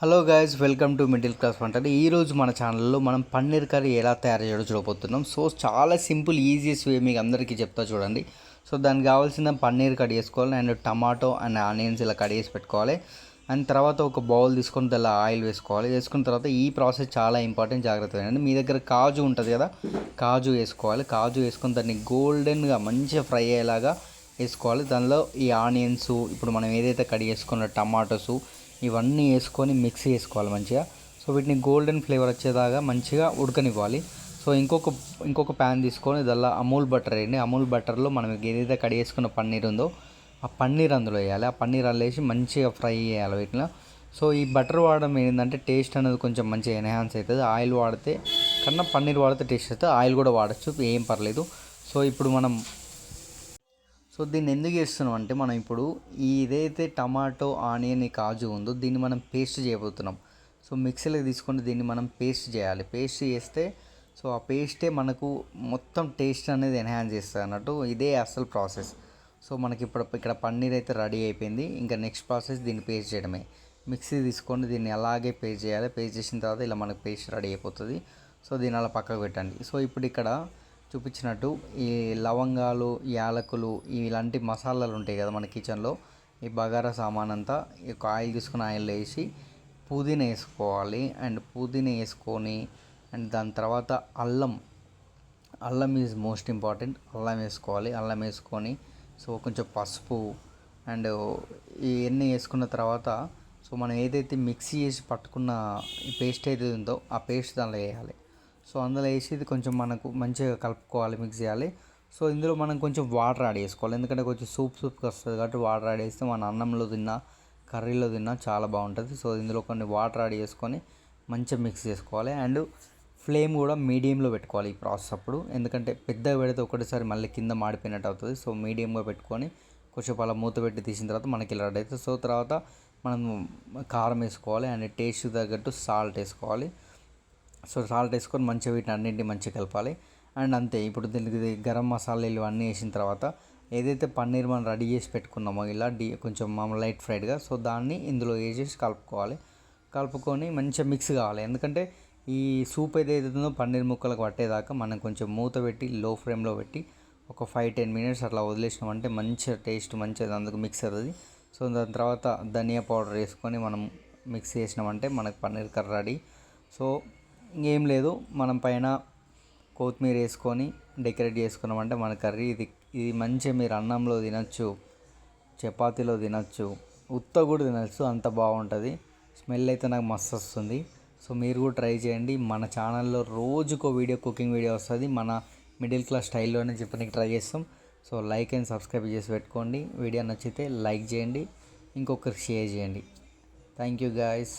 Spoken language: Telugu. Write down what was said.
Hello guys, welcome to middle class వంటలు. ఈరోజు మన ఛానల్లో మనం పన్నీర్ కర్రీ ఎలా తయారు చేయడం చూడబోతున్నాం. సో చాలా సింపుల్ ఈజియెస్ట్ వే మీకు అందరికీ చెప్తా చూడండి. సో దానికి కావాల్సిన పన్నీర్ కట్ చేసుకోవాలి అండ్ టమాటో అండ్ ఆనియన్స్ ఇలా కట్ చేసి పెట్టుకోవాలి. అండ్ తర్వాత ఒక బౌల్ తీసుకొని దానిలో ఆయిల్ వేసుకోవాలి. వేసుకున్న తర్వాత ఈ ప్రాసెస్ చాలా ఇంపార్టెంట్, జాగ్రత్త అండి. మీ దగ్గర కాజు ఉంటుంది కదా, కాజు వేసుకోవాలి. కాజు వేసుకొని దాన్ని గోల్డెన్గా మంచిగా ఫ్రై అయ్యేలాగా వేసుకోవాలి. దానిలో ఈ ఆనియన్స్, ఇప్పుడు మనం ఏదైతే కట్ చేసుకున్న టమాటోసు ఇవన్నీ వేసుకొని మిక్స్ చేసుకోవాలి మంచిగా. సో వీటిని గోల్డెన్ ఫ్లేవర్ వచ్చేదాకా మంచిగా ఉడకనివ్వాలి. సో ఇంకొక ప్యాన్ తీసుకొని దానిలో అమూల్ బటర్ వేయండి. అమూల్ బటర్లో మనం ఏదైతే కట్ చేసుకున్న పన్నీర్ ఉందో ఆ పన్నీర్ అందులో వేయాలి. ఆ పన్నీర్ అందులో వేసి మంచిగా ఫ్రై చేయాలి వీటిలో. సో ఈ బటర్ వాడడం ఏంటంటే టేస్ట్ అనేది కొంచెం మంచిగా ఎన్హాన్స్ అవుతుంది. ఆయిల్ వాడితే కన్నా పన్నీర్ వాడితే టేస్ట్ అవుతుంది. ఆయిల్ కూడా వాడచ్చు, ఏం పర్లేదు. సో ఇప్పుడు మనం దీన్ని ఎందుకు చేస్తున్నాం అంటే, మనం ఇప్పుడు ఇదైతే టమాటో ఆనియన్ ఈ కాజు ఉందో దీన్ని మనం పేస్ట్ చేయబోతున్నాం. సో మిక్సీలోకి తీసుకొని దీన్ని మనం పేస్ట్ చేయాలి. పేస్ట్ చేస్తే సో ఆ పేస్టే మనకు మొత్తం టేస్ట్ అనేది ఎన్హాన్స్ చేస్తుంది అన్నట్టు. ఇదే అసలు ప్రాసెస్. సో మనకి ఇప్పుడు ఇక్కడ పన్నీర్ అయితే రెడీ అయిపోయింది. ఇంకా నెక్స్ట్ ప్రాసెస్ దీన్ని పేస్ట్ చేయడమే. మిక్సీ తీసుకొని దీన్ని అలాగే పేస్ట్ చేయాలి. పేస్ట్ చేసిన తర్వాత ఇలా మనకు పేస్ట్ రెడీ అయిపోతుంది. సో దీన్ని అలా పక్కకు పెట్టండి. సో ఇప్పుడు ఇక్కడ చూపించినట్టు ఈ లవంగాలు, యాలకులు ఇలాంటి మసాలాలు ఉంటాయి కదా మన కిచెన్లో, ఈ బగారా సామాన్ అంతా ఈ ఆయిల్ తీసుకుని ఆయిల్ వేసి పుదీనా వేసుకోవాలి. అండ్ పుదీనా వేసుకొని అండ్ దాని తర్వాత అల్లం ఈజ్ మోస్ట్ ఇంపార్టెంట్. అల్లం వేసుకోవాలి. అల్లం వేసుకొని సో కొంచెం పసుపు అండ్ ఇవన్నీ వేసుకున్న తర్వాత సో మనం ఏదైతే మిక్సీ చేసి పట్టుకున్న ఈ పేస్ట్ ఏదైతే ఉందో ఆ పేస్ట్ దానిలో వేయాలి. సో అందులో వేసి ఇది కొంచెం మనకు మంచిగా కలుపుకోవాలి, మిక్స్ చేయాలి. సో ఇందులో మనం కొంచెం వాటర్ యాడ్ చేసుకోవాలి, ఎందుకంటే కొంచెం సూప్గా వస్తుంది కాబట్టి వాటర్ యాడ్ చేస్తే మన అన్నంలో తిన్నా కర్రీలో తిన్నా చాలా బాగుంటుంది. సో ఇందులో కొన్ని వాటర్ యాడ్ చేసుకొని మంచిగా మిక్స్ చేసుకోవాలి. అండ్ ఫ్లేమ్ కూడా మీడియంలో పెట్టుకోవాలి ఈ ప్రాసెస్ అప్పుడు, ఎందుకంటే పెద్దగా పెడితే ఒకటేసారి మళ్ళీ కింద మాడిపోయినట్టు అవుతుంది. సో మీడియంగా పెట్టుకొని కొంచెం అలా మూత పెట్టి తీసిన తర్వాత మనకి ఇలా రెడీ అవుతుంది. సో తర్వాత మనం కారం వేసుకోవాలి అండ్ టేస్ట్ తగ్గట్టు సాల్ట్ వేసుకోవాలి. సో సాల్ట్ వేసుకొని మంచిగా వీటిని అన్నింటినీ మంచిగా కలపాలి. అండ్ అంతే. ఇప్పుడు దీనికి గరం మసాలాలు ఇవన్నీ వేసిన తర్వాత ఏదైతే పన్నీర్ మనం రెడీ చేసి పెట్టుకున్నామో ఇలా కొంచెం మామూలు లైట్ ఫ్రైడ్గా, సో దాన్ని ఇందులో వేసేసి కలుపుకొని మంచిగా మిక్స్ కావాలి. ఎందుకంటే ఈ సూప్ ఏదైతే ఉందో పన్నీర్ ముక్కలకు పట్టేదాకా మనం కొంచెం మూత పెట్టి లో ఫ్లేమ్లో పెట్టి ఒక 5-10 మినిట్స్ అట్లా వదిలేసినామంటే మంచిగా టేస్ట్ మంచిగా అందుకు మిక్స్ అవుతుంది. సో దాని తర్వాత ధనియా పౌడర్ వేసుకొని మనం మిక్స్ చేసినామంటే మనకు పన్నీర్ కర్రీ రెడీ. సో ఇంకేం లేదు, మనం పైన కొత్తిమీర వేసుకొని డెకరేట్ చేసుకున్నామంటే మన కర్రీ ఇది మంచిగా మీరు అన్నంలో తినచ్చు, చపాతీలో తినచ్చు, ఉత్త కూడా తినచ్చు, అంత బాగుంటుంది. స్మెల్ అయితే నాకు మస్తు వస్తుంది. సో మీరు కూడా ట్రై చేయండి. మన ఛానల్లో రోజుకో వీడియో, కుకింగ్ వీడియో వస్తుంది. మన మిడిల్ క్లాస్ స్టైల్లోనే చెప్పడానికి ట్రై చేస్తాం. సో లైక్ అండ్ సబ్స్క్రైబ్ చేసి పెట్టుకోండి. వీడియో నచ్చితే లైక్ చేయండి, ఇంకొకరికి షేర్ చేయండి. Thank you guys.